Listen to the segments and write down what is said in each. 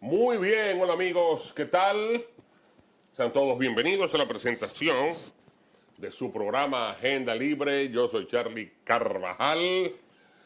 Muy bien, hola amigos, ¿qué tal? Sean todos bienvenidos a la presentación de su programa Agenda Libre. Yo soy Charlie Carvajal.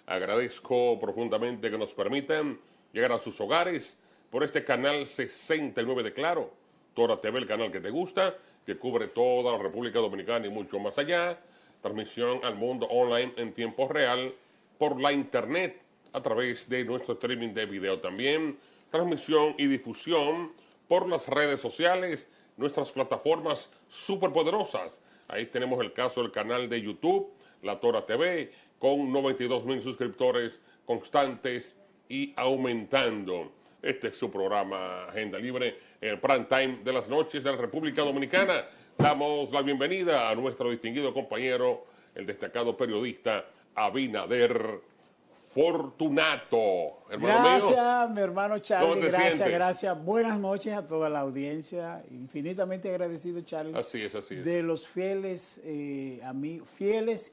Agradezco profundamente que nos permitan llegar a sus hogares por este canal 69 de Claro, Tora TV, el canal que te gusta, que cubre toda la República Dominicana y mucho más allá. Transmisión al mundo online en tiempo real por la internet a través de nuestro streaming de video también. Transmisión y difusión por las redes sociales, nuestras plataformas superpoderosas. Ahí tenemos el caso del canal de YouTube, La Tora TV, con 92,000 suscriptores constantes y aumentando. Este es su programa Agenda Libre, el prime time de las noches de la República Dominicana. Damos la bienvenida a nuestro distinguido compañero, el destacado periodista Abinader Fortunato. Hermano gracias, mío, mi hermano Charlie. Gracias, gracias. Buenas noches a toda la audiencia. Infinitamente agradecido, Charlie. Así es. De los fieles y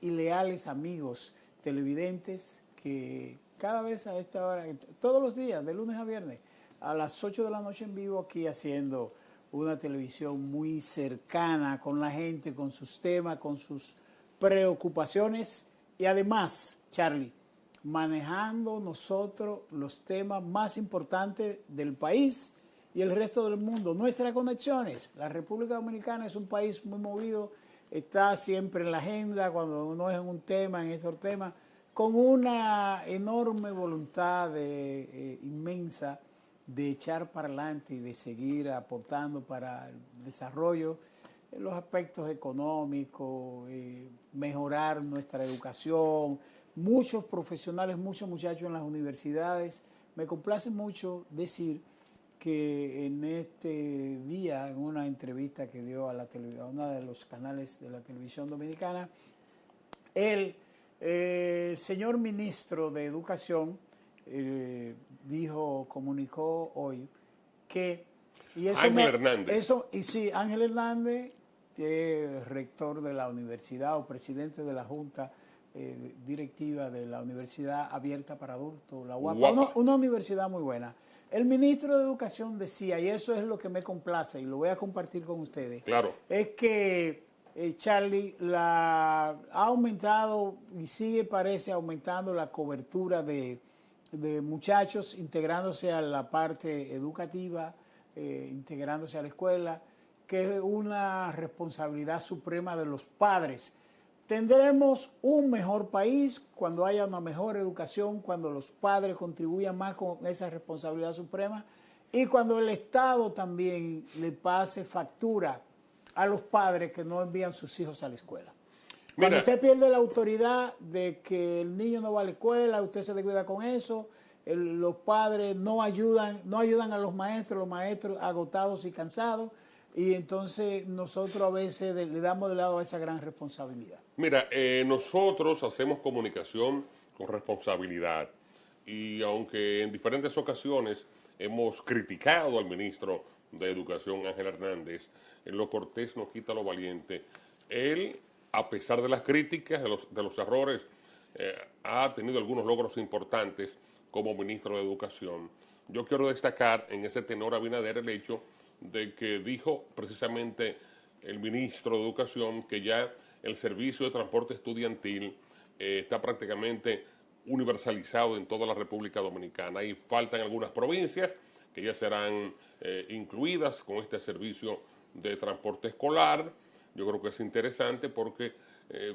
leales amigos televidentes que cada vez a esta hora, todos los días, de lunes a viernes, a las 8 de la noche en vivo, aquí haciendo una televisión muy cercana con la gente, con sus temas, con sus preocupaciones y además, Charlie, manejando nosotros los temas más importantes del país y el resto del mundo, nuestras conexiones. La República Dominicana es un país muy movido, está siempre en la agenda cuando uno es en un tema, en estos temas, con una enorme voluntad inmensa de echar para adelante y de seguir aportando para el desarrollo en los aspectos económicos, mejorar nuestra educación. Muchos profesionales, muchos muchachos en las universidades. Me complace mucho decir que en este día, en una entrevista que dio a uno de los canales de la televisión dominicana, el señor ministro de Educación comunicó hoy que... Ángel Hernández, rector de la universidad o presidente de la Junta directiva de la Universidad Abierta para Adultos, la UAPA, una universidad muy buena. El ministro de Educación decía, y eso es lo que me complace y lo voy a compartir con ustedes, claro, es que Charlie ha aumentado y parece aumentando la cobertura de muchachos integrándose a la parte educativa, integrándose a la escuela, que es una responsabilidad suprema de los padres. Tendremos un mejor país cuando haya una mejor educación, cuando los padres contribuyan más con esa responsabilidad suprema y cuando el Estado también le pase factura a los padres que no envían sus hijos a la escuela. Cuando usted pierde la autoridad de que el niño no va a la escuela, usted se descuida con eso, los padres no ayudan a los maestros agotados y cansados, y entonces nosotros a veces le damos de lado a esa gran responsabilidad. Mira, nosotros hacemos comunicación con responsabilidad y aunque en diferentes ocasiones hemos criticado al ministro de Educación, Ángel Hernández, en lo cortés no quita lo valiente. Él, a pesar de las críticas, de los errores, ha tenido algunos logros importantes como ministro de Educación. Yo quiero destacar en ese tenor Abinader el hecho de que dijo precisamente el ministro de Educación que ya el servicio de transporte estudiantil está prácticamente universalizado en toda la República Dominicana. Ahí faltan algunas provincias que ya serán incluidas con este servicio de transporte escolar. Yo creo que es interesante porque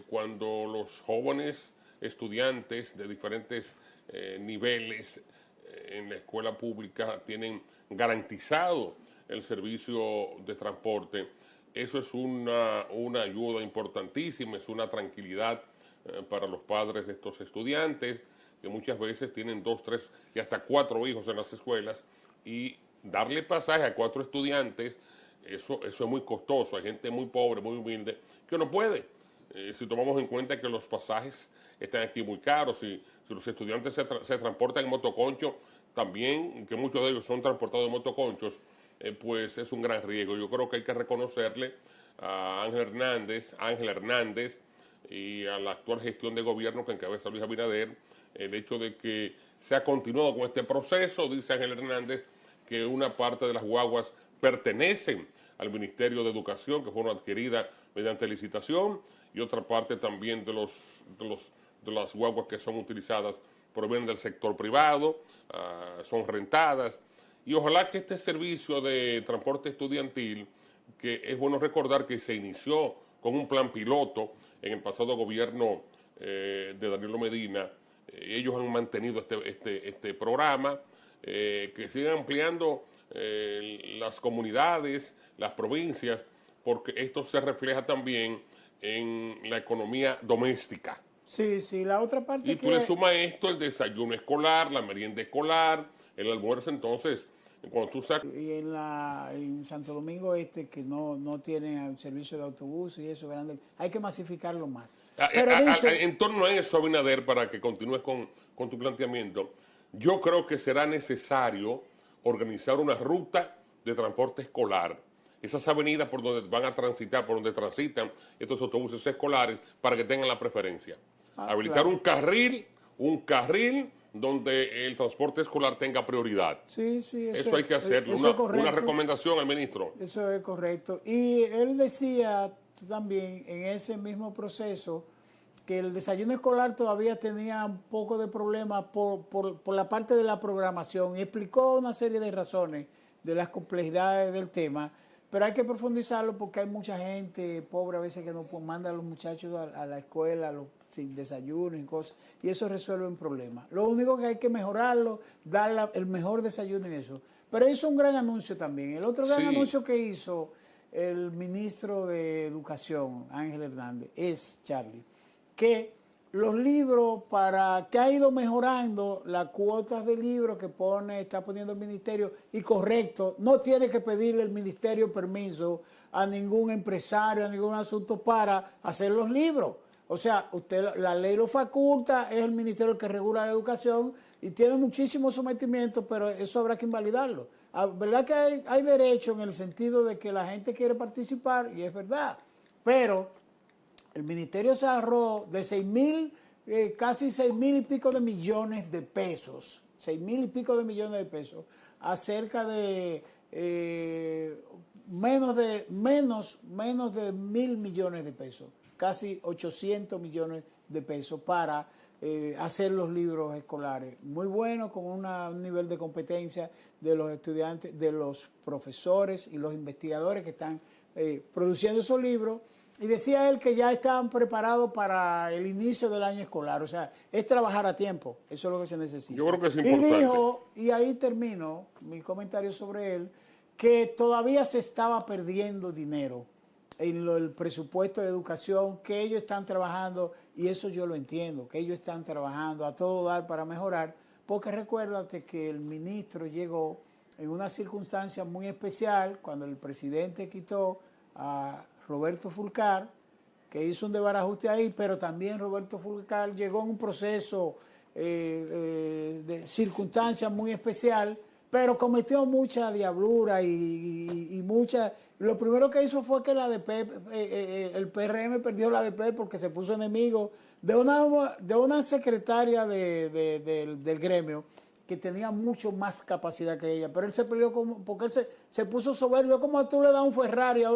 cuando los jóvenes estudiantes de diferentes niveles en la escuela pública tienen garantizado el servicio de transporte, eso es una ayuda importantísima, es una tranquilidad para los padres de estos estudiantes que muchas veces tienen 2, 3 y hasta 4 hijos en las escuelas, y darle pasaje a 4 estudiantes, eso es muy costoso. Hay gente muy pobre, muy humilde, que no puede. Si tomamos en cuenta que los pasajes están aquí muy caros, si los estudiantes se transportan en motoconcho, también, que muchos de ellos son transportados en motoconchos, pues es un gran riesgo. Yo creo que hay que reconocerle a Ángel Hernández y a la actual gestión de gobierno que encabeza Luis Abinader, el hecho de que se ha continuado con este proceso. Dice Ángel Hernández que una parte de las guaguas pertenecen al Ministerio de Educación, que fueron adquiridas mediante licitación, y otra parte también de las guaguas que son utilizadas provienen del sector privado, son rentadas. Y ojalá que este servicio de transporte estudiantil, que es bueno recordar que se inició con un plan piloto en el pasado gobierno de Danilo Medina, ellos han mantenido este programa, que sigan ampliando las comunidades, las provincias, porque esto se refleja también en la economía doméstica. Sí, sí, la otra parte Y tú le sumas esto, el desayuno escolar, la merienda escolar, el almuerzo, entonces, cuando tú sacas... Y en Santo Domingo que no tienen servicio de autobús y eso, grande, hay que masificarlo más. Pero en torno a eso, Abinader, para que continúes con tu planteamiento, yo creo que será necesario organizar una ruta de transporte escolar. Esas avenidas por donde van a transitar, por donde transitan estos autobuses escolares, para que tengan la preferencia. Habilitar claro. un carril donde el transporte escolar tenga prioridad. Sí, sí, eso hay que hacerlo. Una recomendación al ministro. Eso es correcto. Y él decía también en ese mismo proceso que el desayuno escolar todavía tenía un poco de problema por la parte de la programación y explicó una serie de razones de las complejidades del tema, pero hay que profundizarlo porque hay mucha gente pobre a veces que no manda a los muchachos a la escuela sin desayuno y cosas, y eso resuelve un problema. Lo único que hay que mejorarlo, dar el mejor desayuno y eso. Pero hizo un gran anuncio también. El otro gran anuncio que hizo el ministro de Educación, Ángel Hernández, es, Charlie, que los libros, que ha ido mejorando las cuotas de libros que está poniendo el ministerio, y correcto, no tiene que pedirle el ministerio permiso a ningún empresario, a ningún asunto para hacer los libros. O sea, la ley lo faculta, es el ministerio el que regula la educación y tiene muchísimo sometimiento, pero eso habrá que invalidarlo. ¿Verdad que hay derecho en el sentido de que la gente quiere participar? Y es verdad, pero el ministerio se ahorró de casi 6,000 y pico de millones de pesos, 6,000 y pico de millones de pesos, a cerca de menos de 1,000 millones de pesos, casi 800 millones de pesos para hacer los libros escolares. Muy bueno, con un nivel de competencia de los estudiantes, de los profesores y los investigadores que están produciendo esos libros. Y decía él que ya estaban preparados para el inicio del año escolar. O sea, es trabajar a tiempo. Eso es lo que se necesita. Yo creo que es importante. Y dijo, y ahí termino mi comentario sobre él, que todavía se estaba perdiendo dinero en el presupuesto de educación, que ellos están trabajando, y eso yo lo entiendo, que ellos están trabajando a todo dar para mejorar, porque recuérdate que el ministro llegó en una circunstancia muy especial, cuando el presidente quitó a Roberto Fulcar, que hizo un desbarajuste ahí, pero también Roberto Fulcar llegó en un proceso de circunstancia muy especial, pero cometió mucha diablura y mucha... Lo primero que hizo fue que el PRM perdió la ADP porque se puso enemigo de una secretaria del gremio que tenía mucho más capacidad que ella, pero él se peleó porque él se puso soberbio. Como tú le das un Ferrari a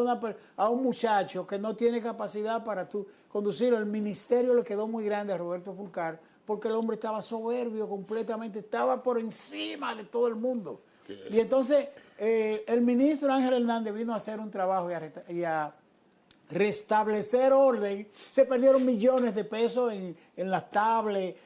un muchacho que no tiene capacidad para tú conducirlo. El ministerio le quedó muy grande a Roberto Fulcar porque el hombre estaba soberbio completamente, estaba por encima de todo el mundo. Y entonces el ministro Ángel Hernández vino a hacer un trabajo y a restablecer orden. Se perdieron millones de pesos en las tablets,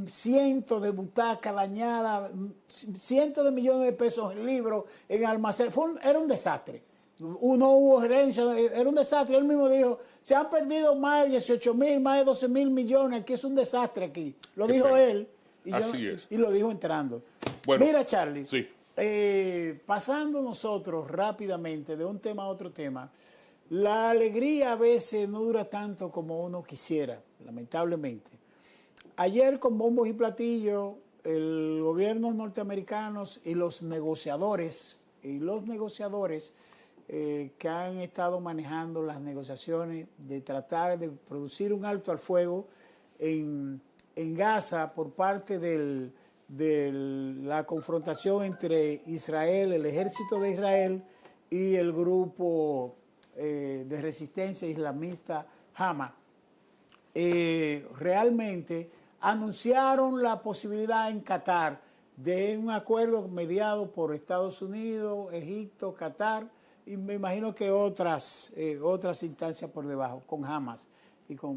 cientos de butacas dañadas, cientos de millones de pesos en libros, en almacén. Era un desastre. No hubo gerencia, era un desastre. Él mismo dijo, se han perdido más de 18,000, más de 12,000 millones, aquí es un desastre aquí. Lo dijo él y lo dijo entrando. Bueno, mira, Charlie, sí. Pasando nosotros rápidamente de un tema a otro tema, la alegría a veces no dura tanto como uno quisiera, lamentablemente. Ayer, con bombos y platillos, el gobierno norteamericanos y los negociadores que han estado manejando las negociaciones de tratar de producir un alto al fuego en Gaza por parte del de la confrontación entre Israel, el ejército de Israel y el grupo de resistencia islamista Hamas. Realmente anunciaron la posibilidad en Qatar de un acuerdo mediado por Estados Unidos, Egipto, Qatar y me imagino que otras instancias por debajo con Hamas.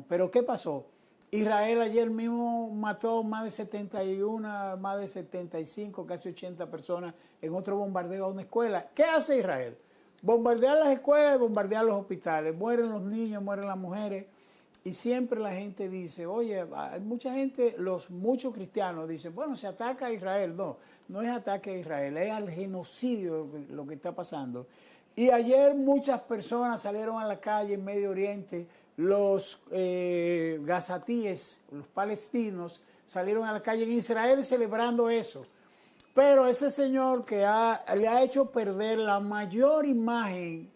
Pero ¿qué pasó? Israel ayer mismo mató más de 71, más de 75, casi 80 personas en otro bombardeo a una escuela. ¿Qué hace Israel? Bombardear las escuelas y bombardear los hospitales. Mueren los niños, mueren las mujeres. Y siempre la gente dice, oye, hay mucha gente, muchos cristianos dicen, bueno, se ataca a Israel. No, no es ataque a Israel, es al genocidio lo que está pasando. Y ayer muchas personas salieron a la calle en Medio Oriente, los gazatíes, los palestinos, salieron a la calle en Israel celebrando eso. Pero ese señor que le ha hecho perder la mayor imagen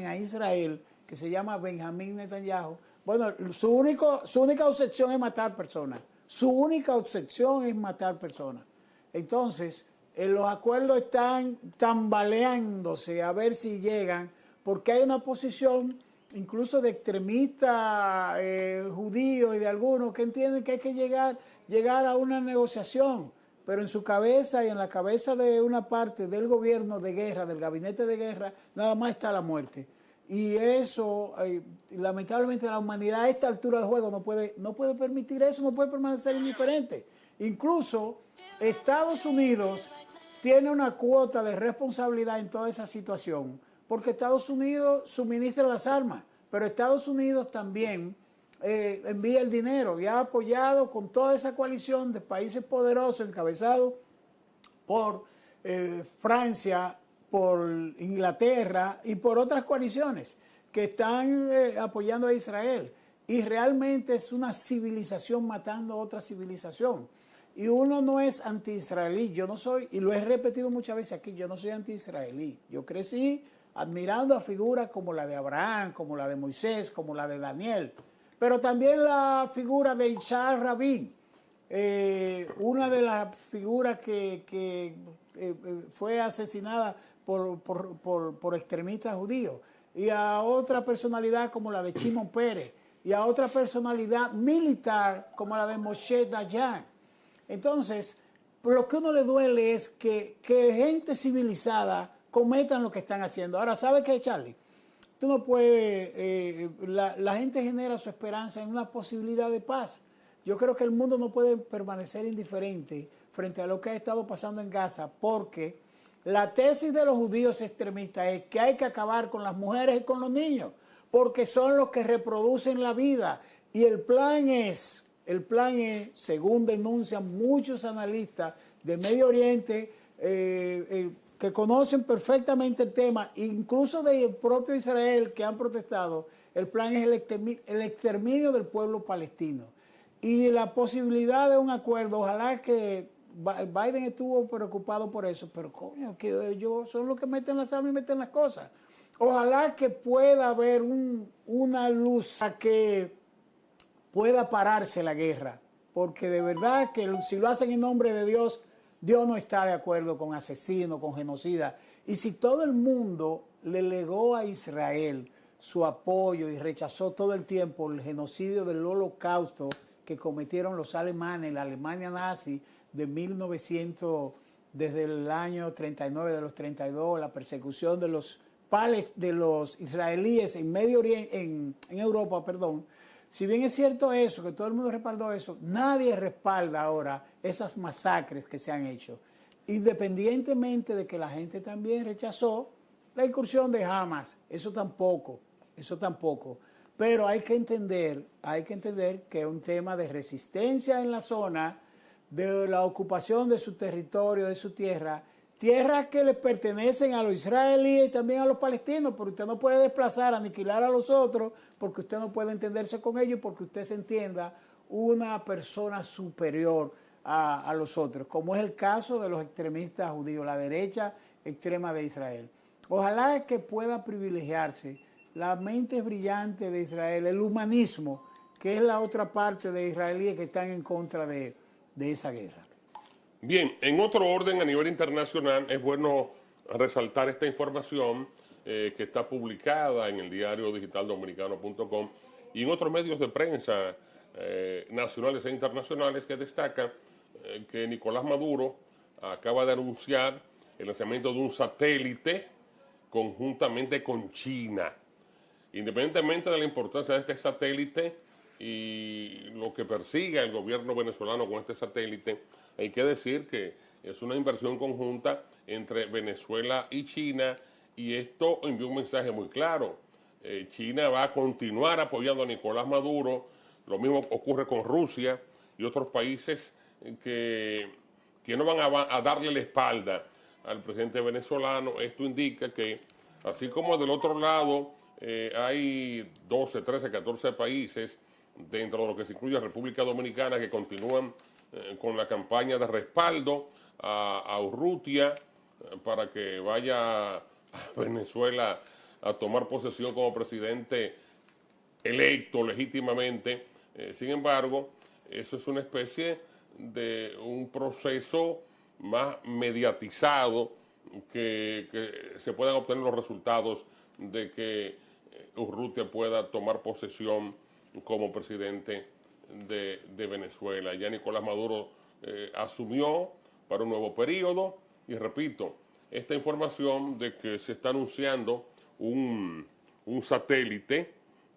a Israel, que se llama Benjamín Netanyahu, bueno, su única obsesión es matar personas. Su única obsesión es matar personas. Entonces, los acuerdos están tambaleándose a ver si llegan, porque hay una posición incluso de extremistas judíos y de algunos que entienden que hay que llegar a una negociación, pero en su cabeza y en la cabeza de una parte del gobierno de guerra, del gabinete de guerra, nada más está la muerte. Y eso, lamentablemente la humanidad a esta altura de juego no puede permitir eso, no puede permanecer indiferente. Incluso Estados Unidos tiene una cuota de responsabilidad en toda esa situación, porque Estados Unidos suministra las armas, pero Estados Unidos también envía el dinero y ha apoyado con toda esa coalición de países poderosos encabezados por Francia, por Inglaterra y por otras coaliciones que están apoyando a Israel. Y realmente es una civilización matando a otra civilización. Y uno no es anti-israelí, yo no soy, y lo he repetido muchas veces aquí, yo no soy anti-israelí. Yo crecí admirando a figuras como la de Abraham, como la de Moisés, como la de Daniel, pero también la figura de Ishaq Rabin, una de las figuras que fue asesinada por extremistas judíos, y a otra personalidad como la de Shimon Peres, y a otra personalidad militar como la de Moshe Dayan. Entonces, lo que a uno le duele es que gente civilizada cometan lo que están haciendo. Ahora, ¿sabes qué, Charlie? Tú no puedes, la gente genera su esperanza en una posibilidad de paz. Yo creo que el mundo no puede permanecer indiferente frente a lo que ha estado pasando en Gaza, porque la tesis de los judíos extremistas es que hay que acabar con las mujeres y con los niños, porque son los que reproducen la vida. Y el plan es, según denuncian muchos analistas de Medio Oriente, que conocen perfectamente el tema, incluso del propio Israel, que han protestado, el plan es el exterminio del pueblo palestino. Y la posibilidad de un acuerdo, ojalá que Biden estuvo preocupado por eso, pero coño, que ellos son los que meten las armas y meten las cosas. Ojalá que pueda haber una luz a que pueda pararse la guerra, porque de verdad que si lo hacen en nombre de Dios, Dios no está de acuerdo con asesinos, con genocidas. Y si todo el mundo le legó a Israel su apoyo y rechazó todo el tiempo el genocidio del Holocausto que cometieron los alemanes, la Alemania nazi de 1900, desde el año 39, de los 32, la persecución de los israelíes en Medio Oriente, en Europa, perdón. Si bien es cierto eso, que todo el mundo respaldó eso, nadie respalda ahora esas masacres que se han hecho, independientemente de que la gente también rechazó la incursión de Hamas. Eso tampoco. Pero hay que entender que es un tema de resistencia en la zona, de la ocupación de su territorio, de su tierra, tierras que le pertenecen a los israelíes y también a los palestinos, porque usted no puede desplazar, aniquilar a los otros, porque usted no puede entenderse con ellos, porque usted se entienda una persona superior a los otros, como es el caso de los extremistas judíos, la derecha extrema de Israel. Ojalá que pueda privilegiarse la mente brillante de Israel, el humanismo, que es la otra parte de israelíes que están en contra de esa guerra. Bien, en otro orden a nivel internacional es bueno resaltar esta información que está publicada en el diario digital dominicano.com y en otros medios de prensa nacionales e internacionales que destacan que Nicolás Maduro acaba de anunciar el lanzamiento de un satélite conjuntamente con China. Independientemente de la importancia de este satélite y lo que persiga el gobierno venezolano con este satélite, hay que decir que es una inversión conjunta entre Venezuela y China y esto envía un mensaje muy claro. China va a continuar apoyando a Nicolás Maduro, lo mismo ocurre con Rusia y otros países que no van a darle la espalda al presidente venezolano. Esto indica que, así como del otro lado hay 12, 13, 14 países dentro de lo que se incluye República Dominicana que continúan con la campaña de respaldo a Urrutia para que vaya a Venezuela a tomar posesión como presidente electo legítimamente. Sin embargo, eso es una especie de un proceso más mediatizado que se puedan obtener los resultados de que Urrutia pueda tomar posesión como presidente de Venezuela. Ya Nicolás Maduro asumió para un nuevo periodo y repito, esta información de que se está anunciando un satélite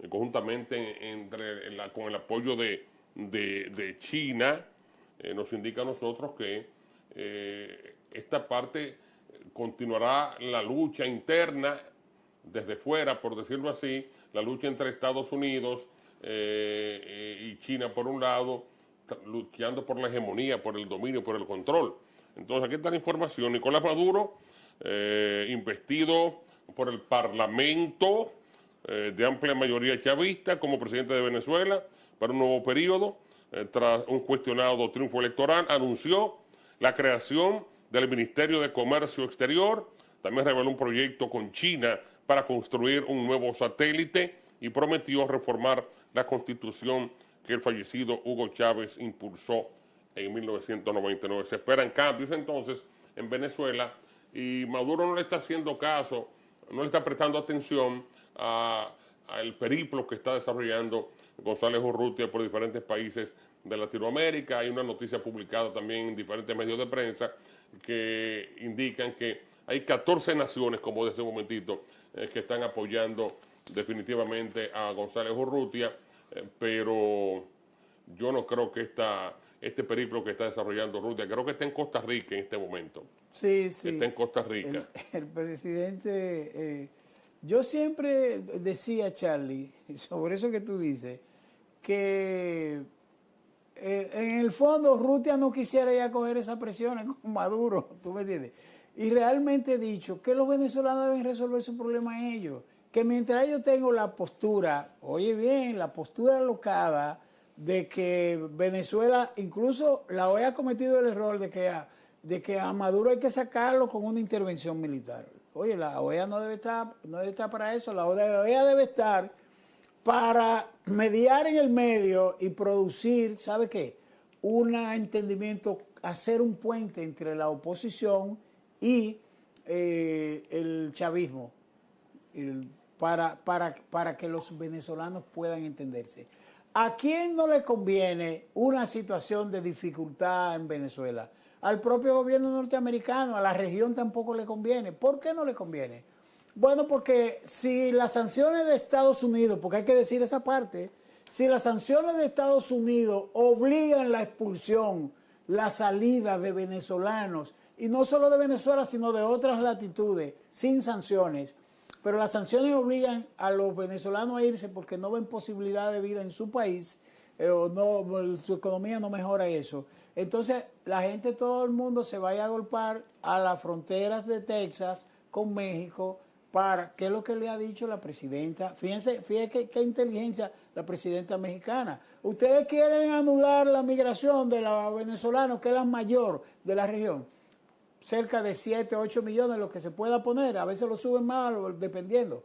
conjuntamente con el apoyo de China nos indica a nosotros que esta parte continuará la lucha interna desde fuera, por decirlo así, la lucha entre Estados Unidos y China por un lado, luchando por la hegemonía, por el dominio, por el control. Entonces aquí está la información. Nicolás Maduro, investido por el Parlamento de amplia mayoría chavista como presidente de Venezuela para un nuevo periodo, tras un cuestionado triunfo electoral, anunció la creación del Ministerio de Comercio Exterior, también reveló un proyecto con China para construir un nuevo satélite y prometió reformar la constitución que el fallecido Hugo Chávez impulsó en 1999. Se esperan cambios entonces en Venezuela y Maduro no le está haciendo caso, no le está prestando atención al periplo que está desarrollando González Urrutia por diferentes países de Latinoamérica. Hay una noticia publicada también en diferentes medios de prensa que indican que hay 14 naciones, como de ese momentito, que están apoyando definitivamente a González Urrutia, pero yo no creo que este periplo que está desarrollando Urrutia, creo que está en Costa Rica en este momento. Sí, sí. Está en Costa Rica. El presidente, yo siempre decía, Charlie, sobre eso que tú dices, que en el fondo Urrutia no quisiera ya coger esas presiones con Maduro, ¿tú me entiendes? Y realmente he dicho que los venezolanos deben resolver su problema ellos, que mientras yo tengo la postura, oye bien, la postura alocada de que Venezuela, incluso la OEA ha cometido el error de que a Maduro hay que sacarlo con una intervención militar. Oye, la OEA no debe estar para eso, la OEA debe estar para mediar en el medio y producir, ¿sabe qué? Un entendimiento, hacer un puente entre la oposición y el chavismo, para que los venezolanos puedan entenderse. ¿A quién no le conviene una situación de dificultad en Venezuela? Al propio gobierno norteamericano, a la región tampoco le conviene. ¿Por qué no le conviene? Bueno, porque si las sanciones de Estados Unidos, porque hay que decir esa parte, si las sanciones de Estados Unidos obligan la expulsión, la salida de venezolanos, y no solo de Venezuela, sino de otras latitudes, sin sanciones, pero las sanciones obligan a los venezolanos a irse porque no ven posibilidad de vida en su país, o no, su economía no mejora eso. Entonces, la gente, todo el mundo se vaya a agolpar a las fronteras de Texas con México, ¿qué es lo que le ha dicho la presidenta? Fíjense qué inteligencia la presidenta mexicana. Ustedes quieren anular la migración de los venezolanos, que es la mayor de la región. Cerca de 7, 8 millones, lo que se pueda poner. A veces lo suben más, dependiendo.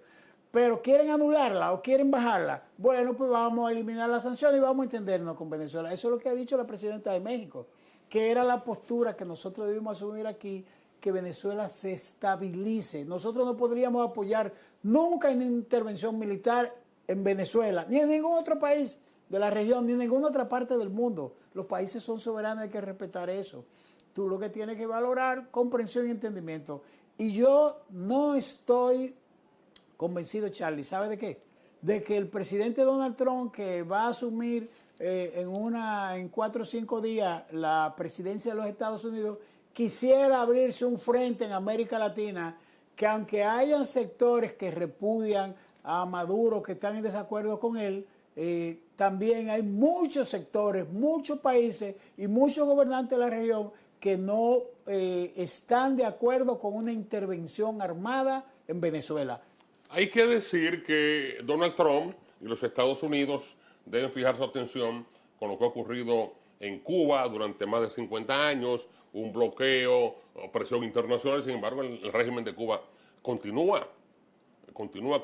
Pero quieren anularla o quieren bajarla. Bueno, pues vamos a eliminar las sanciones y vamos a entendernos con Venezuela. Eso es lo que ha dicho la presidenta de México. que era la postura que nosotros debimos asumir aquí, que Venezuela se estabilice. Nosotros no podríamos apoyar nunca una intervención militar en Venezuela, ni en ningún otro país de la región, ni en ninguna otra parte del mundo. Los países son soberanos, hay que respetar eso. Tú lo que tienes que valorar, comprensión y entendimiento. Y yo no estoy convencido, Charlie, ¿sabe de qué? De que el presidente Donald Trump, que va a asumir en 4 o 5 días la presidencia de los Estados Unidos, quisiera abrirse un frente en América Latina, que aunque hayan sectores que repudian a Maduro, que están en desacuerdo con él, también hay muchos sectores, muchos países y muchos gobernantes de la región que no están de acuerdo con una intervención armada en Venezuela. Hay que decir que Donald Trump y los Estados Unidos deben fijar su atención con lo que ha ocurrido en Cuba durante más de 50 años, un bloqueo, presión internacional. Sin embargo, el régimen de Cuba continúa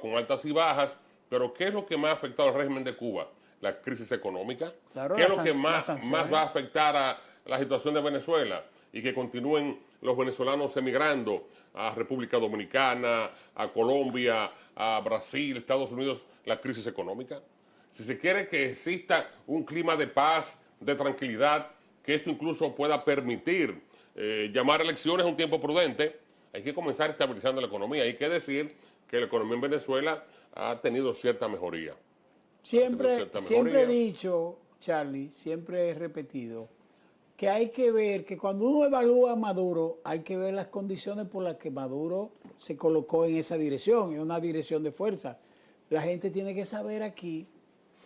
con altas y bajas. Pero ¿qué es lo que más ha afectado al régimen de Cuba? La crisis económica. Claro, ¿Qué es lo que más va a afectar a la situación de Venezuela? Y que continúen los venezolanos emigrando a República Dominicana, a Colombia, a Brasil, Estados Unidos, la crisis económica. Si se quiere que exista un clima de paz, de tranquilidad, que esto incluso pueda permitir llamar a elecciones a un tiempo prudente, hay que comenzar estabilizando la economía. Hay que decir que la economía en Venezuela ha tenido cierta mejoría. Siempre he dicho, Charlie, siempre he repetido, que hay que ver que cuando uno evalúa a Maduro, hay que ver las condiciones por las que Maduro se colocó en esa dirección, en una dirección de fuerza. La gente tiene que saber aquí,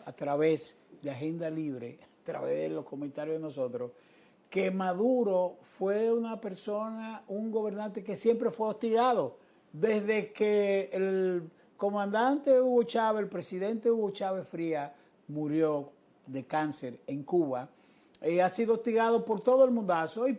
a través de Agenda Libre, a través de los comentarios de nosotros, que Maduro fue una persona, un gobernante que siempre fue hostigado. Desde que el comandante Hugo Chávez, el presidente Hugo Chávez Frías, murió de cáncer en Cuba, ha sido hostigado por todo el mundazo y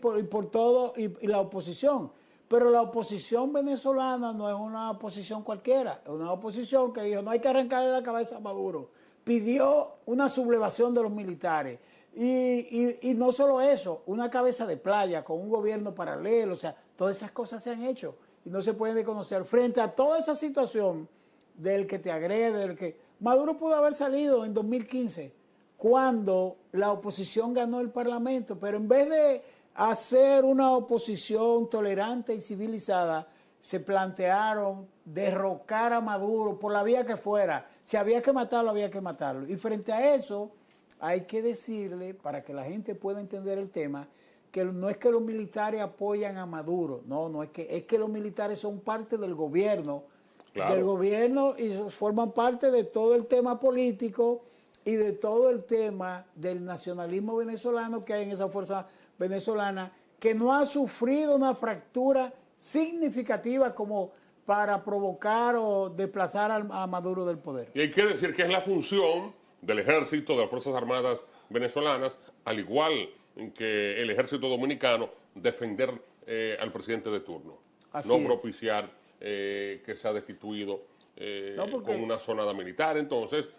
la oposición. Pero la oposición venezolana no es una oposición cualquiera, es una oposición que dijo no hay que arrancarle la cabeza a Maduro. Pidió una sublevación de los militares. Y no solo eso, una cabeza de playa con un gobierno paralelo, o sea, todas esas cosas se han hecho y no se pueden desconocer. Frente a toda esa situación del que te agrede, del que Maduro pudo haber salido en 2015, cuando la oposición ganó el Parlamento, pero en vez de hacer una oposición tolerante y civilizada, se plantearon derrocar a Maduro por la vía que fuera. Si había que matarlo, había que matarlo. Y frente a eso, hay que decirle, para que la gente pueda entender el tema, que no es que los militares apoyan a Maduro, no es que los militares son parte del gobierno, y forman parte de todo el tema político y de todo el tema del nacionalismo venezolano que hay en esa fuerza venezolana, que no ha sufrido una fractura significativa como para provocar o desplazar a Maduro del poder. Y hay que decir que es la función del ejército, de las Fuerzas Armadas venezolanas, al igual que el ejército dominicano, defender al presidente de turno. Así no es. propiciar que sea destituido con una zonada militar. Entonces,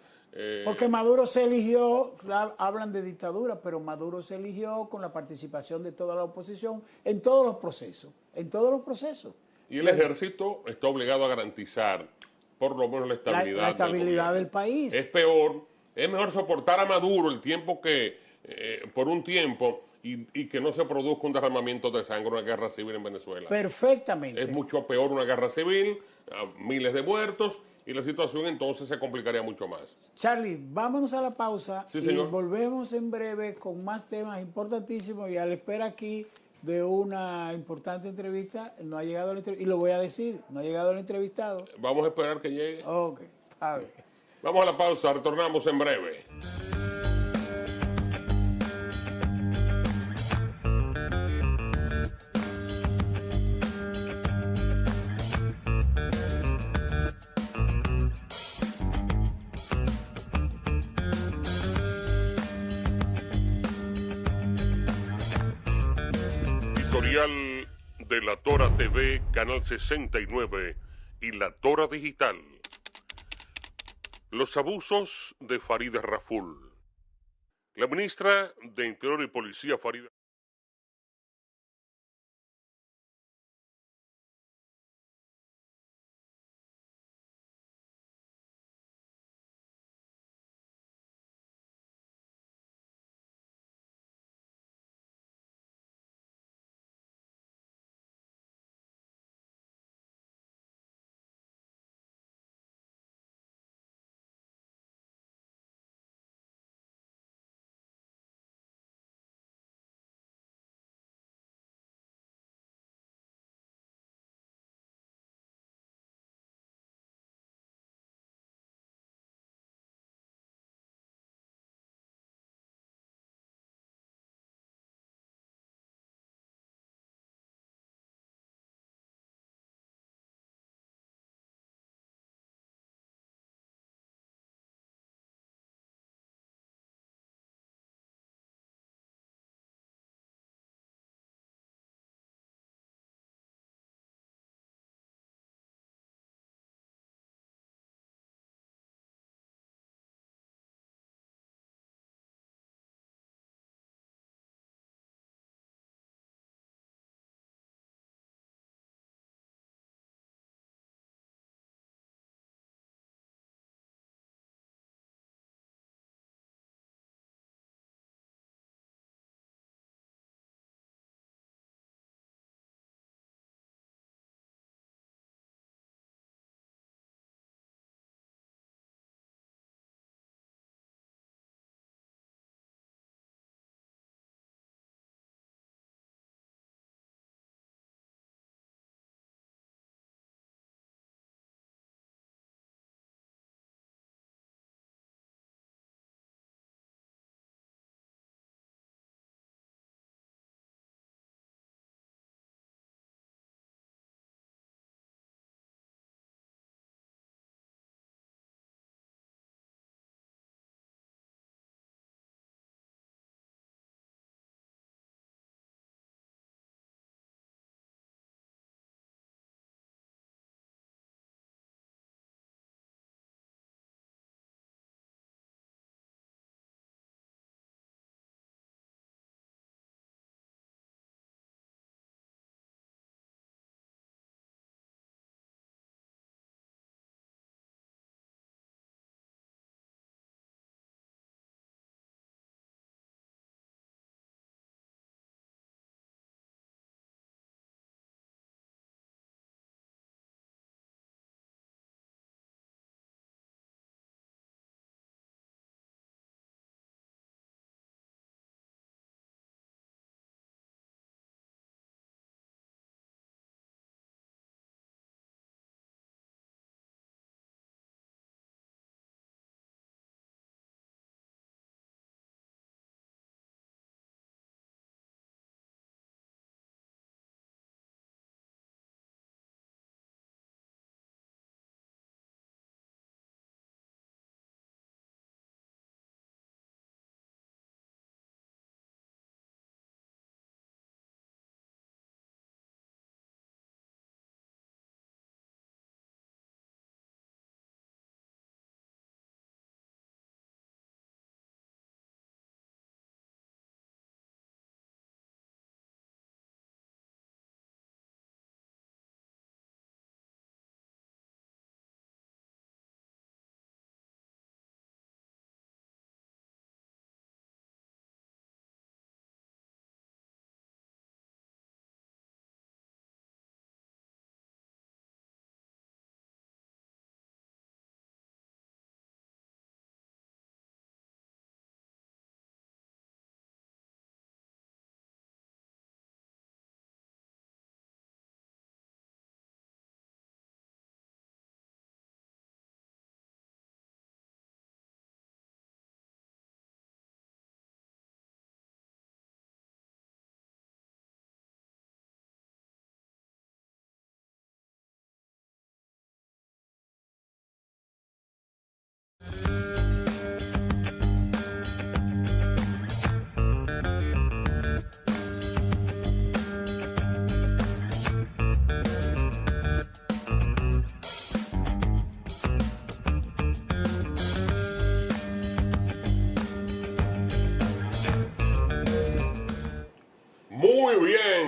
porque Maduro se eligió, hablan de dictadura, pero Maduro se eligió con la participación de toda la oposición en todos los procesos, Y el ejército está obligado a garantizar por lo menos la estabilidad, la estabilidad del país. Es mejor soportar a Maduro el tiempo que, por un tiempo, y que no se produzca un derramamiento de sangre, una guerra civil en Venezuela. Perfectamente. Es mucho peor una guerra civil, miles de muertos, y la situación entonces se complicaría mucho más. Charlie, vámonos a la pausa Sí, y señor. Volvemos en breve con más temas importantísimos y a la espera aquí de una importante entrevista. No ha llegado el entrevistado, y lo voy a decir, no ha llegado el entrevistado. Vamos a esperar que llegue. Ok, a ver. Vamos a la pausa, retornamos en breve. Editorial de La Tora TV, Canal 69 y La Tora Digital. Los abusos de Farideh Raful. La ministra de Interior y Policía, Farideh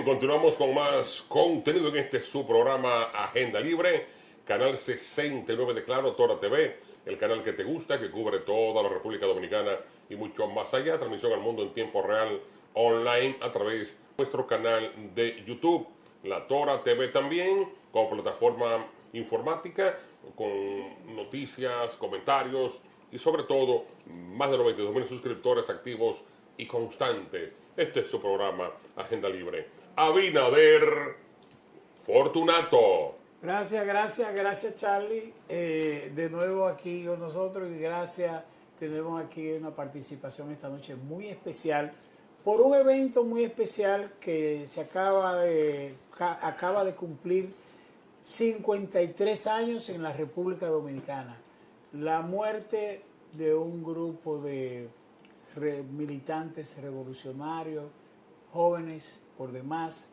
Bien, continuamos con más contenido en este su programa Agenda Libre, canal 69 de Claro, Tora TV, el canal que te gusta, que cubre toda la República Dominicana y mucho más allá. Transmisión al mundo en tiempo real, online, a través de nuestro canal de YouTube, la Tora TV también, como plataforma informática, con noticias, comentarios y sobre todo más de 92.000 suscriptores activos y constantes. Este es su programa Agenda Libre. Abinader Fortunato. Gracias Charlie. De nuevo aquí con nosotros y gracias. Tenemos aquí una participación esta noche muy especial por un evento muy especial que se acaba de cumplir 53 años en la República Dominicana. La muerte de un grupo de militantes revolucionarios, jóvenes por demás,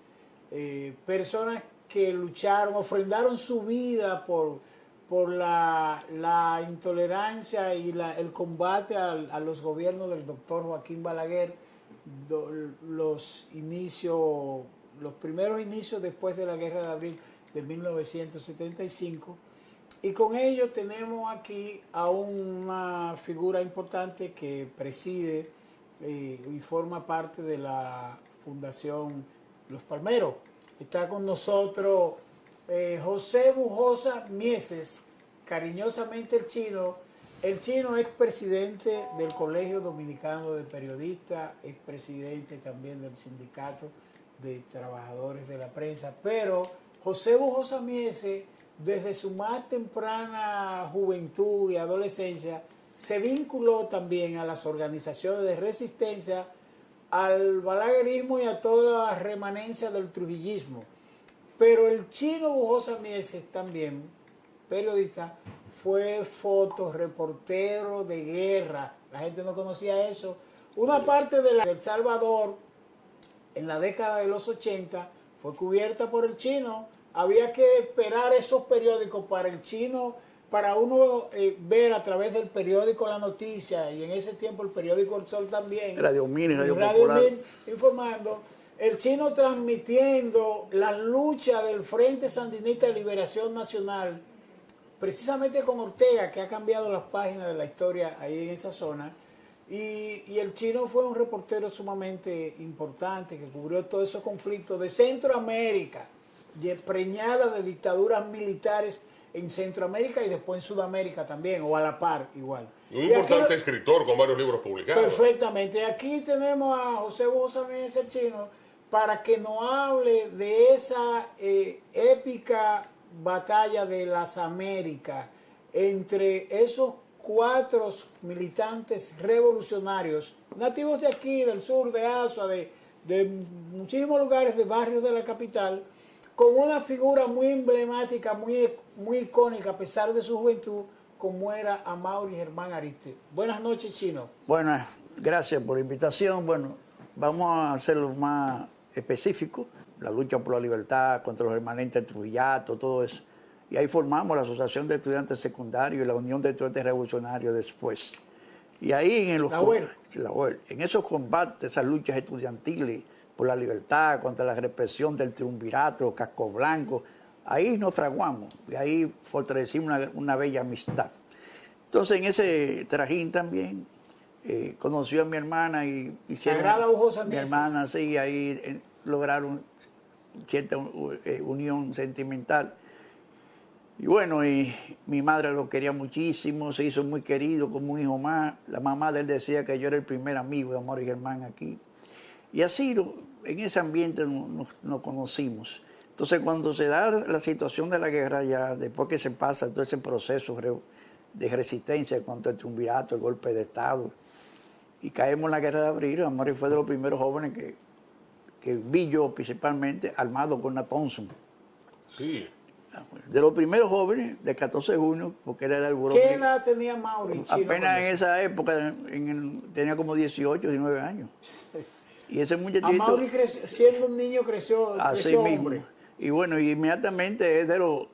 personas que lucharon, ofrendaron su vida por la intolerancia y el combate a los gobiernos del doctor Joaquín Balaguer, los primeros inicios después de la Guerra de Abril de 1975. Y con ello tenemos aquí a una figura importante que preside y forma parte de la Fundación Los Palmeros. Está con nosotros José Bujosa Mieses, cariñosamente el Chino. El Chino es presidente del Colegio Dominicano de Periodistas, es presidente también del Sindicato de Trabajadores de la Prensa, pero José Bujosa Mieses, desde su más temprana juventud y adolescencia, se vinculó también a las organizaciones de resistencia, al balaguerismo y a toda la remanencia del trujillismo. Pero el Chino Bujosa Mieses también, periodista, fue fotoreportero de guerra. La gente no conocía eso. Una parte de El Salvador, en la década de los 80, fue cubierta por el Chino. Había que esperar esos periódicos para el Chino, para uno ver a través del periódico la noticia, y en ese tiempo el periódico El Sol también. Radio Mil, Radio Popular. Mil, informando. El Chino transmitiendo la lucha del Frente Sandinista de Liberación Nacional, precisamente con Ortega, que ha cambiado las páginas de la historia ahí en esa zona. Y el Chino fue un reportero sumamente importante que cubrió todos esos conflictos de Centroamérica, preñada de dictaduras militares en Centroamérica y después en Sudamérica también, o a la par igual. Un importante escritor con varios libros publicados. Perfectamente. Aquí tenemos a José Bujosa Mieses, el Chino, para que nos hable de esa épica batalla de las Américas entre esos 4 militantes revolucionarios, nativos de aquí, del sur, de Azua, de muchísimos lugares, de barrios de la capital, con una figura muy emblemática, muy icónica, a pesar de su juventud, como era Amaury Germán Ariste. Buenas noches, Chino. Bueno, gracias por la invitación. Bueno, vamos a hacerlo más específico. La lucha por la libertad, contra los remanentes trujillatos, todo eso. Y ahí formamos la Asociación de Estudiantes Secundarios y la Unión de Estudiantes Revolucionarios después. Y ahí en esos combates, esas luchas estudiantiles por la libertad, contra la represión del triunvirato, los cascos blancos, ahí nos fraguamos y ahí fortalecimos una bella amistad. Entonces en ese trajín también conoció a mi hermana y hicieron... Sagrada Bujosa Mi Mieses. hermana, sí, ahí lograron cierta unión sentimental. Y bueno, y mi madre lo quería muchísimo, se hizo muy querido como un hijo más. La mamá de él decía que yo era el primer amigo de Amaury Germán aquí. Y así, en ese ambiente nos conocimos. Entonces, cuando se da la situación de la guerra, ya después que se pasa todo ese proceso de resistencia contra el triunvirato, el golpe de Estado, y caemos en la guerra de Abril, Amaury fue de los primeros jóvenes que vi yo, principalmente, armado con una Thompson. Sí. De los primeros jóvenes, del 14 de junio, porque él era el buró. ¿Qué edad tenía Amaury? Apenas en esa época, tenía como 18, 19 años. Y ese muchachito... Amaury siendo un niño creció hombre. Mismo. Y bueno, inmediatamente es de los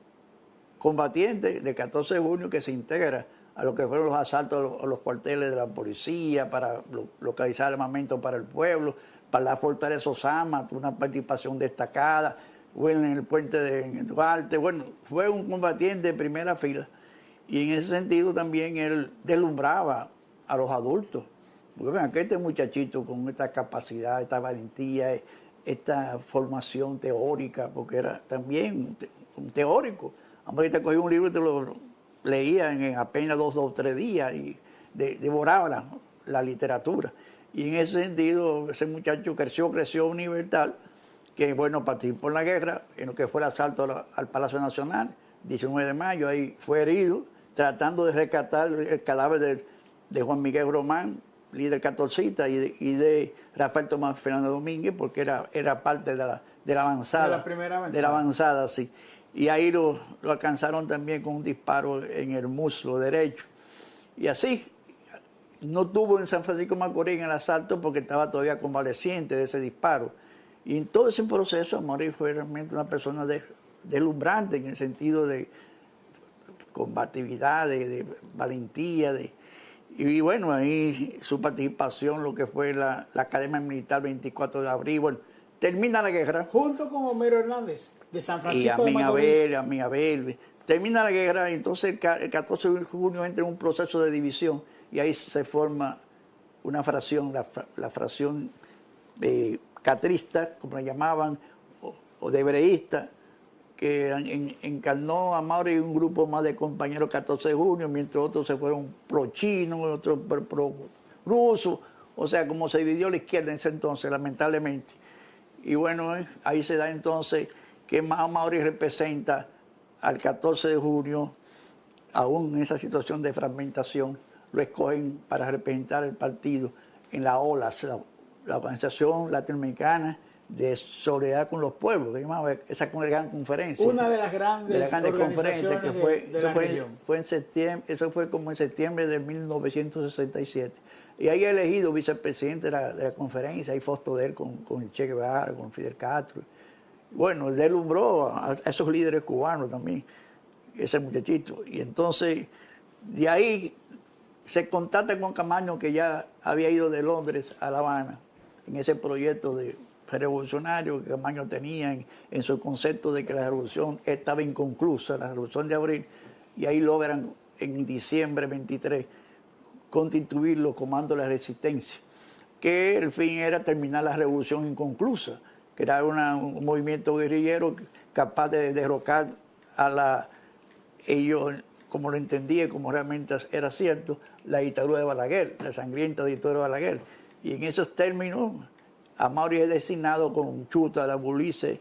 combatientes del 14 de junio que se integra a lo que fueron los asaltos a los cuarteles de la policía para localizar armamento para el pueblo, para la fortaleza Osama, tuvo una participación destacada, fue en el puente de Duarte, bueno, fue un combatiente de primera fila. Y en ese sentido también él deslumbraba a los adultos. Porque ven, aquí este muchachito con esta capacidad, esta valentía, esta formación teórica, porque era también un teórico. Hombre, te cogía un libro y te lo leía en apenas 2 o 3 días y devoraba la literatura. Y en ese sentido, ese muchacho creció universal, que bueno, participó en la guerra, en lo que fue el asalto al Palacio Nacional, 19 de mayo, ahí fue herido, tratando de rescatar el cadáver de Juan Miguel Román, líder catorcista, y de Rafael Tomás Fernández Domínguez, porque era parte de la avanzada. De la primera avanzada. De la avanzada, sí. Y ahí lo alcanzaron también con un disparo en el muslo derecho. Y así, no tuvo en San Francisco de Macorís en el asalto porque estaba todavía convaleciente de ese disparo. Y en todo ese proceso, Amaury fue realmente una persona deslumbrante en el sentido de combatividad, de valentía, y bueno, ahí su participación, lo que fue la Academia Militar 24 de abril, bueno, termina la guerra. Junto con Homero Hernández, de San Francisco de Macorís. A mi Abel. Termina la guerra y entonces el 14 de junio entra en un proceso de división y ahí se forma una fracción, la fracción catrista, como la llamaban, o debreísta, que encarnó a Amaury y un grupo más de compañeros 14 de junio, mientras otros se fueron pro-chinos, otros pro-rusos, o sea, como se dividió la izquierda en ese entonces, lamentablemente. Y bueno, ahí se da entonces que Amaury representa al 14 de junio, aún en esa situación de fragmentación, lo escogen para representar el partido en la OLAS, la Organización Latinoamericana de Solidaridad con los Pueblos, que llamaba esa gran conferencia. Una de las grandes conferencias que fue en septiembre, eso fue como en septiembre de 1967. Y ahí elegido vicepresidente de la conferencia, ahí foto de él con el Che Guevara, con Fidel Castro. Bueno, él deslumbró a esos líderes cubanos también, ese muchachito. Y entonces, de ahí se contacta con Camaño, que ya había ido de Londres a La Habana, en ese proyecto revolucionario que Camaño tenía en su concepto de que la revolución estaba inconclusa, la revolución de abril, y ahí logran en diciembre 23 constituir los comandos de la resistencia, que el fin era terminar la revolución inconclusa, que era un movimiento guerrillero capaz de derrocar ellos, como lo entendía, como realmente era cierto, la dictadura de Balaguer, la sangrienta dictadura de Balaguer. Y en esos términos, Amaury es designado con Chuta, la Ulises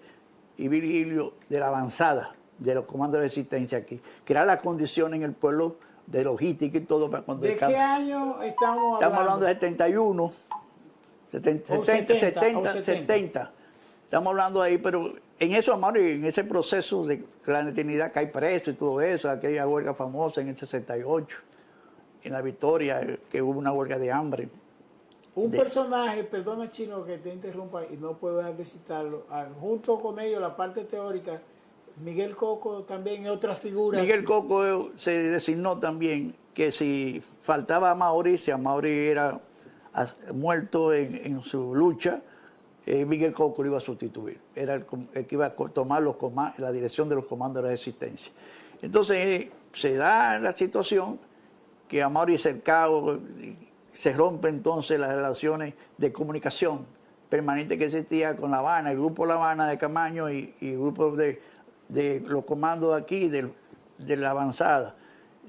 y Virgilio de la avanzada de los comandos de resistencia aquí, crear las condiciones en el pueblo de logística y todo para cuando... ¿De qué año estamos hablando? Estamos hablando de 71, 70. Estamos hablando ahí, pero en eso, Amaury, en ese proceso de clandestinidad, que hay preso y todo eso, aquella huelga famosa en el 68, en La Victoria, que hubo una huelga de hambre. Un personaje, perdona Chino que te interrumpa y no puedo dejar de citarlo, junto con ellos la parte teórica, Miguel Coco también es otra figura. Miguel Coco se designó también que si faltaba Amaury, si Amaury era muerto en su lucha, Miguel Coco lo iba a sustituir. Era el que iba a tomar la dirección de los comandos de la resistencia. Entonces se da la situación que Amaury cercado, se rompe entonces las relaciones de comunicación permanente que existía con La Habana, el grupo La Habana de Camaño y el grupo de los comandos aquí, de la avanzada.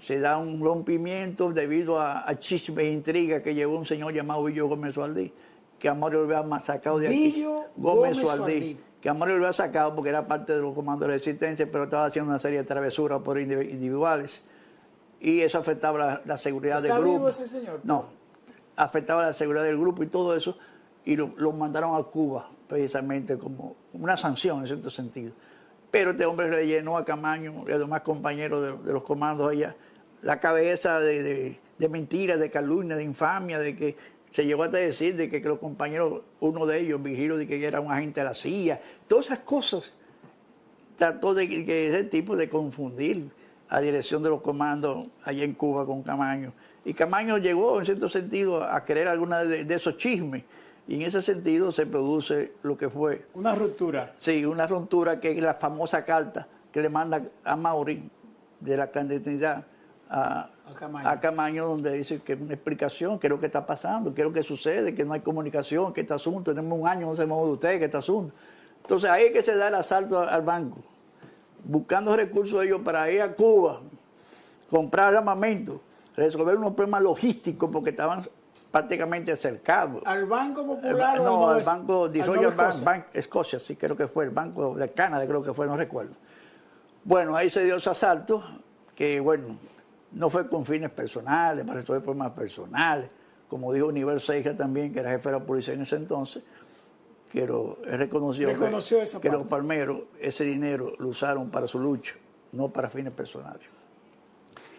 Se da un rompimiento debido a chismes e intrigas que llevó un señor llamado Billo Gómez Sualdí, que Amaury lo había sacado de aquí. Billo Gómez Sualdí. Que Amaury lo había sacado porque era parte de los comandos de resistencia, pero estaba haciendo una serie de travesuras por individuales. Y eso afectaba la seguridad del grupo. ¿Está vivo ese señor? No, afectaba la seguridad del grupo y todo eso, y lo mandaron a Cuba, precisamente como una sanción en cierto sentido. Pero este hombre le llenó a Camaño y a los demás compañeros de los comandos allá la cabeza de mentiras, de calumnia, de infamia, de que se llegó hasta decir de que los compañeros, uno de ellos, Vigilio, de que era un agente de la CIA, todas esas cosas. Trató de ese tipo de confundir a dirección de los comandos allá en Cuba con Camaño. Y Camaño llegó, en cierto sentido, a creer alguna de esos chismes. Y en ese sentido se produce lo que fue. Una ruptura. Sí, una ruptura que es la famosa carta que le manda a Mauri de la clandestinidad a Camaño, donde dice que una explicación, qué es lo que está pasando, qué es lo que sucede, que no hay comunicación, que este asunto, tenemos un año, no sabemos de ustedes, que este asunto. Entonces ahí es que se da el asalto al banco, buscando recursos ellos para ir a Cuba, comprar armamento, resolver unos problemas logísticos porque estaban prácticamente cercados. ¿Al Banco Popular no, al Banco de Royal Bank Escocia, sí creo que fue, el Banco de Canadá creo que fue, no recuerdo. Bueno, ahí se dio ese asalto, que bueno, no fue con fines personales, para resolver problemas personales, como dijo Nivel Seija también, que era jefe de la policía en ese entonces, que reconoció que los palmeros ese dinero lo usaron para su lucha, no para fines personales.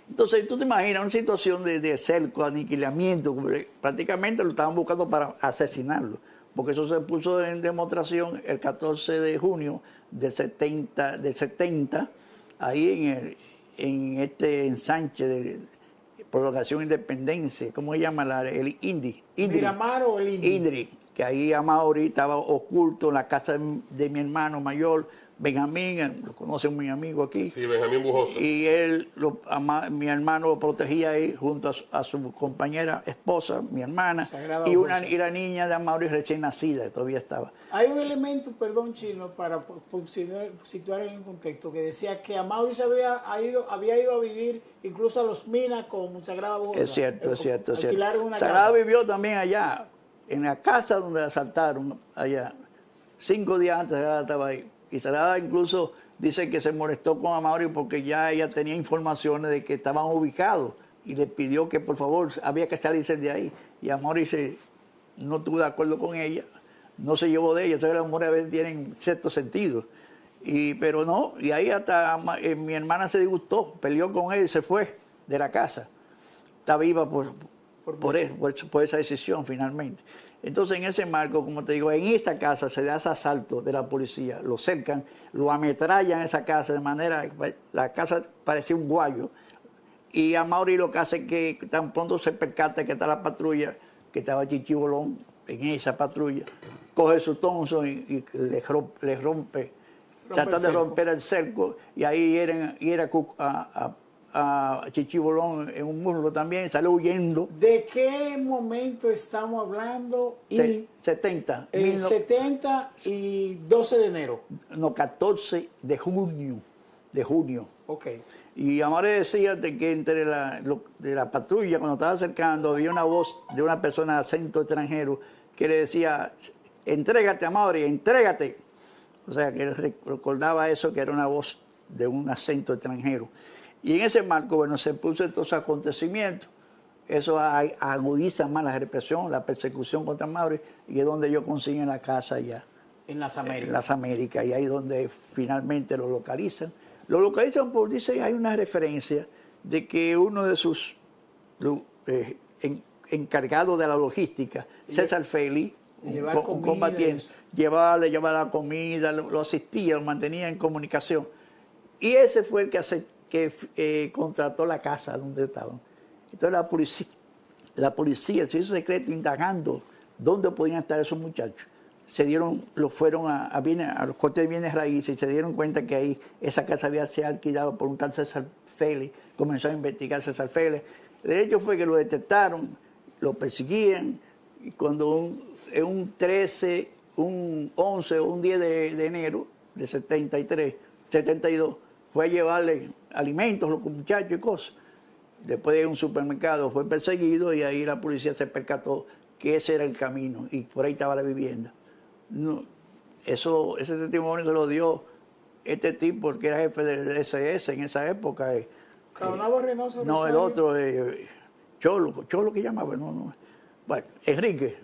Entonces, tú te imaginas una situación de cerco, aniquilamiento, prácticamente lo estaban buscando para asesinarlo, porque eso se puso en demostración el 14 de junio del 70, ahí en este ensanche de prolongación Independencia, ¿cómo se llama? El INDI. ¿Miramar o el INDI? INDRI, que ahí Amaury estaba oculto en la casa de mi hermano mayor, Benjamín, lo conoce mi amigo aquí. Sí, Benjamín Bujosa. Y mi hermano lo protegía ahí junto a su compañera esposa, mi hermana, y la niña de Amaury recién nacida, que todavía estaba. Hay un elemento, perdón, Chino, para situar en contexto, que decía que Amaury había ido a vivir incluso a Los Minas con Sagrada Bujosa. Es cierto, es cierto. Una Sagrada casa. vivió también allá, en la casa donde asaltaron, allá. 5 días antes Sagrada estaba ahí. Y Sagrada incluso dice que se molestó con Amaury porque ya ella tenía informaciones de que estaban ubicados y le pidió que por favor había que salirse de ahí. Y Amaury no estuvo de acuerdo con ella, no se llevó de ella. Entonces las mujeres a veces tienen cierto sentido. Pero no, y ahí hasta mi hermana se disgustó, peleó con él y se fue de la casa. Está viva por esa decisión finalmente. Entonces, en ese marco, como te digo, en esa casa se da ese asalto de la policía, lo cercan, lo ametrallan en esa casa de manera, la casa parecía un guayo. Y Amaury lo que hace es que tan pronto se percata que está la patrulla, que estaba Chichi Bolón en esa patrulla, coge su Thompson y le rompe, trata de romper el cerco, y ahí hiera a Chichi Bolón en un muslo también, salió huyendo. ¿De qué momento estamos hablando? 70. El 70 y 12 de enero. No, 14 de junio. Ok. Y Amaury decía de que entre de la patrulla, cuando estaba acercando, había una voz de una persona de acento extranjero que le decía, entrégate, Amaury, entrégate. O sea, que él recordaba eso, que era una voz de un acento extranjero. Y en ese marco, bueno, se puso estos acontecimientos. Eso agudiza más la represión, la persecución contra Amaury, y es donde ellos consiguen la casa allá. En las Américas. En las Américas, y ahí es donde finalmente lo localizan. Lo localizan porque dice, hay una referencia de que uno de sus encargados de la logística, César Félix, un combatiente, llevaba la comida, lo asistía, lo mantenía en comunicación. Y ese fue el que contrató la casa donde estaban. Entonces la policía, el servicio secreto, indagando dónde podían estar esos muchachos, fueron a los cortes de bienes raíces y se dieron cuenta que ahí esa casa había sido alquilada por un tal César Félix. Comenzó a investigar César Félix. De hecho fue que lo detectaron, lo persiguían, y cuando en un 13, un 11 o un 10 de enero de 72, fue a llevarle alimentos a los muchachos y cosas. Después de un supermercado fue perseguido y ahí la policía se percató que ese era el camino y por ahí estaba la vivienda. No, ese testimonio se lo dio este tipo que era jefe del SS en esa época. Caonabo Reynoso. No, el otro, Cholo que llamaba, no. Bueno, Enrique,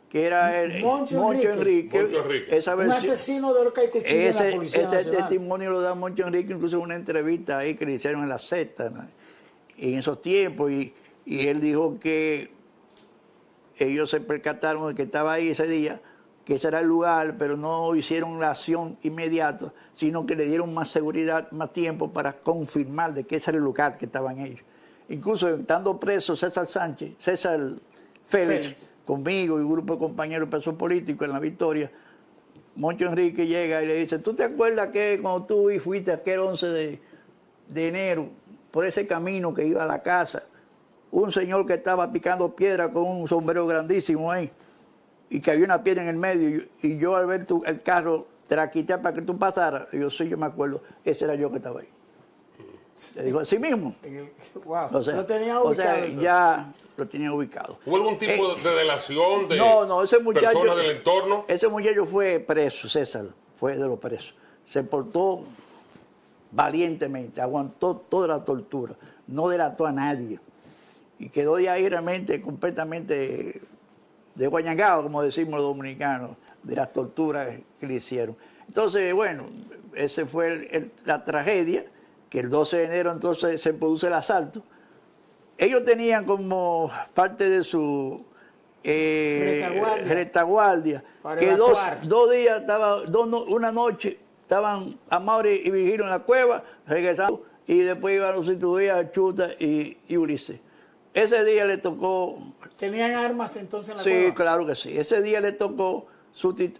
que era el Moncho Enrique. Un asesino de orca y cuchillo en la Policía Nacional. Este testimonio lo da Moncho Enrique, incluso en una entrevista ahí que le hicieron en la Z, ¿no? En esos tiempos, y él dijo que ellos se percataron de que estaba ahí ese día, que ese era el lugar, pero no hicieron la acción inmediata, sino que le dieron más seguridad, más tiempo para confirmar de que ese era el lugar que estaban ellos. Incluso estando preso César Félix. conmigo y un grupo de compañeros presos políticos en La Victoria. Moncho Enrique llega y le dice, ¿tú te acuerdas que cuando tú fuiste aquel 11 de enero por ese camino que iba a la casa, un señor que estaba picando piedra con un sombrero grandísimo ahí y que había una piedra en el medio y yo al ver el carro te la quité para que tú pasaras? Y yo, sí, yo me acuerdo, ese era yo que estaba ahí. Le dijo así mismo. Wow, O sea, lo tenía ubicado. entonces. Ya lo tenía ubicado. ¿Hubo algún tipo de delación de No, ese muchacho, personas del entorno? Ese muchacho fue preso, César, fue de los presos. Se portó valientemente, aguantó toda la tortura, no delató a nadie. Y quedó de ahí realmente completamente desguañangado, como decimos los dominicanos, de las torturas que le hicieron. Entonces, bueno, ese fue la tragedia, que el 12 de enero entonces se produce el asalto. Ellos tenían como parte de su retaguardia, que dos días, una noche, estaban Amaury y Virgilio en la cueva, regresando, y después iban a sustituir a Chuta y Ulises. Ese día le tocó... ¿Tenían armas entonces en la sí, cueva? Sí, claro que sí. Ese día le tocó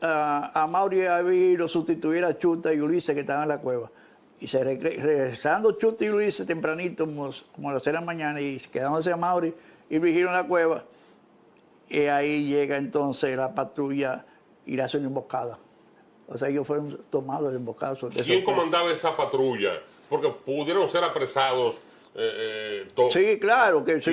a Amaury y a Virgilio sustituir a Chuta y Ulises, que estaban en la cueva. Y regresando Chuta y Ulises tempranito, como a las 6 de la mañana, y quedándose Amaury y Virgilio en la cueva, y ahí llega entonces la patrulla y le hace una emboscada. O sea, ellos fueron tomados de emboscada. ¿Quién comandaba esa patrulla? Porque pudieron ser apresados. Sí, claro, que si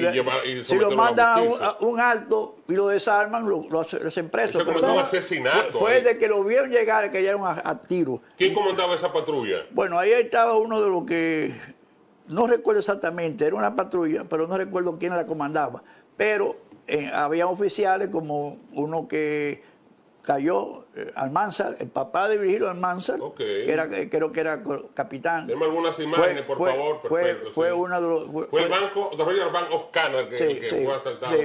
lo mandan a un alto y lo desarman, lo hacen preso. Eso cometió un asesinato. Fue de que lo vieron llegar, que llegaron a tiro. ¿Quién comandaba esa patrulla? Bueno, ahí estaba uno de los que, no recuerdo exactamente, era una patrulla, pero no recuerdo quién la comandaba. Pero había oficiales como uno que cayó, Almanzar, el papá de Virgilio Almanzar, que creo que era capitán. Deme algunas imágenes, por favor. Perfecto, fue uno de los... Fue el banco, The Royal Bank of Canada, que fue asaltado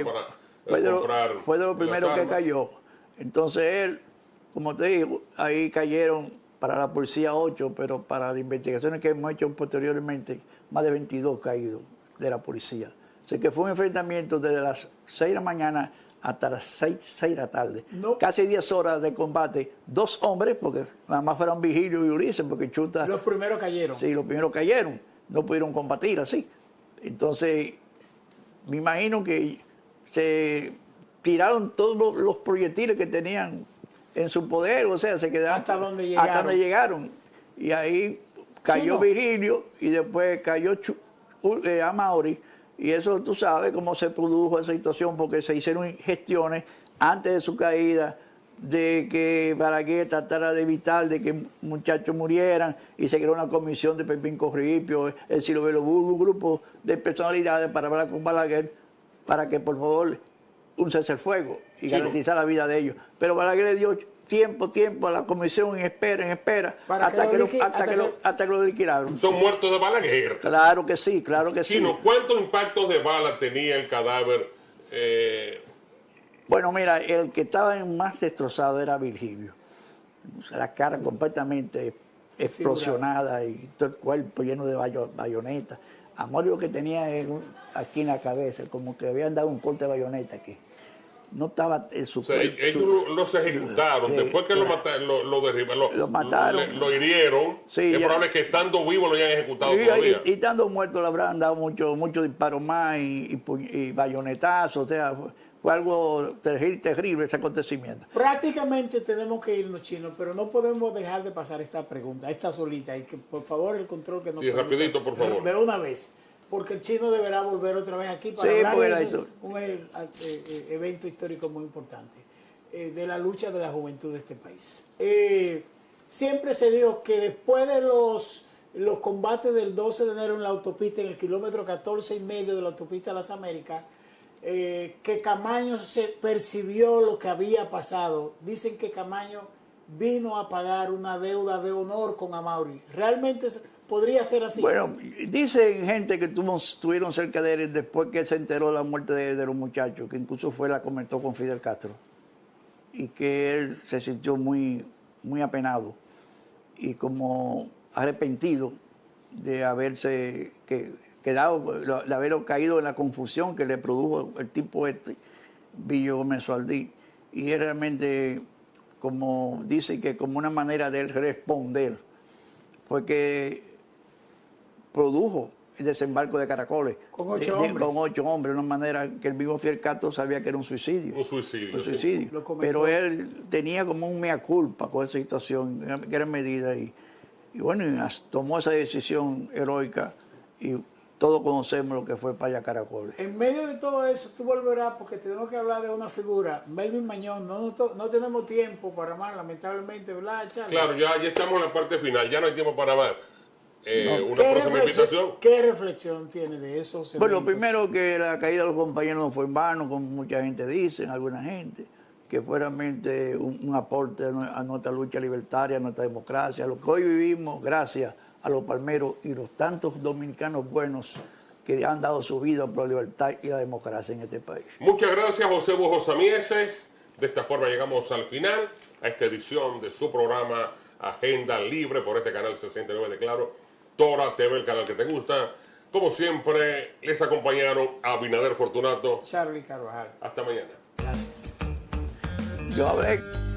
para comprar. Fue de los primeros que cayó. Entonces él, como te digo, ahí cayeron para la policía 8, pero para las investigaciones que hemos hecho posteriormente, más de 22 caídos de la policía. Así que fue un enfrentamiento desde las 6 de la mañana hasta las 6 de la tarde. No. Casi 10 horas de combate. 2 hombres, porque nada más fueron Virgilio y Ulises, porque Chuta... Los primeros cayeron. Sí, los primeros cayeron. No pudieron combatir así. Entonces, me imagino que se tiraron todos los proyectiles que tenían en su poder, o sea, se quedaron... Hasta donde llegaron. Hasta donde llegaron. Y ahí cayó Virgilio y después cayó Amaury. Y eso tú sabes cómo se produjo esa situación, porque se hicieron gestiones antes de su caída de que Balaguer tratara de evitar de que muchachos murieran, y se creó una comisión de Pepín Corripio, el Ciro Velo Burgo, un grupo de personalidades para hablar con Balaguer para que por favor un cese el fuego y garantizar la vida de ellos. Pero Balaguer le dio tiempo a la comisión en espera, hasta que lo liquidaron. ¿Son muertos de Balaguer? Claro que sí, claro que sí. Chino, ¿cuántos impactos de bala tenía el cadáver? Bueno, mira, el que estaba más destrozado era Virgilio. O sea, la cara completamente explosionada y todo el cuerpo lleno de bayonetas. Amor, lo que tenía aquí en la cabeza, como que habían dado un corte de bayoneta aquí. No estaba en su cuerpo. Ellos los ejecutaron, después que lo derribaron, lo mataron, lo hirieron. Sí, es probable que estando vivo lo hayan ejecutado todavía. Y estando muerto le habrán dado muchos disparos más y bayonetazos, o sea, fue algo terrible ese acontecimiento. Prácticamente tenemos que irnos, Chino, pero no podemos dejar de pasar esta pregunta, esta solita, y que por favor el control que nos Sí, rapidito, por favor. De una vez. Porque el Chino deberá volver otra vez aquí para hablar de eso. Un evento histórico muy importante, de la lucha de la juventud de este país. Siempre se dijo que después de los combates del 12 de enero en la autopista, en el kilómetro 14,5 de la autopista Las Américas, que Camaño se percibió lo que había pasado. Dicen que Camaño vino a pagar una deuda de honor con Amaury. ¿Realmente podría ser así? Bueno, dicen gente que estuvieron cerca de él después que se enteró de la muerte de los muchachos, que incluso la comentó con Fidel Castro, y que él se sintió muy apenado y como arrepentido de haberse de haber caído en la confusión que le produjo el tipo Billo Gómez Sualdí, y es realmente, como dice, que como una manera de él responder, porque produjo el desembarco de Caracoles. Con 8 hombres. Con 8 hombres, de una manera que el mismo Fidel Castro sabía que era un suicidio. Un suicidio. Un sí. suicidio. Lo comentó. Pero él tenía como un mea culpa con esa situación, en gran medida. Y bueno, tomó esa decisión heroica y todos conocemos lo que fue para allá Caracoles. En medio de todo eso, tú volverás porque tenemos que hablar de una figura, Melvin Mañón. No tenemos tiempo para más, lamentablemente, ¿verdad, Charlie? Claro, ya estamos en la parte final, ya no hay tiempo para más. Una próxima invitación. ¿Qué reflexión tiene de eso? Bueno, lo primero, que la caída de los compañeros no fue en vano, como mucha gente dice, alguna gente, que fue realmente un aporte a nuestra lucha libertaria, a nuestra democracia, a lo que hoy vivimos gracias a los palmeros y los tantos dominicanos buenos que han dado su vida por la libertad y la democracia en este país. Muchas gracias, José Bujo Samieses. De esta forma llegamos al final a esta edición de su programa Agenda Libre por este canal 69 de Claro, Tora TV, el canal que te gusta. Como siempre, les acompañaron Abinader Fortunato. Charlie Carvajal. Hasta mañana. Gracias. Yo hablé.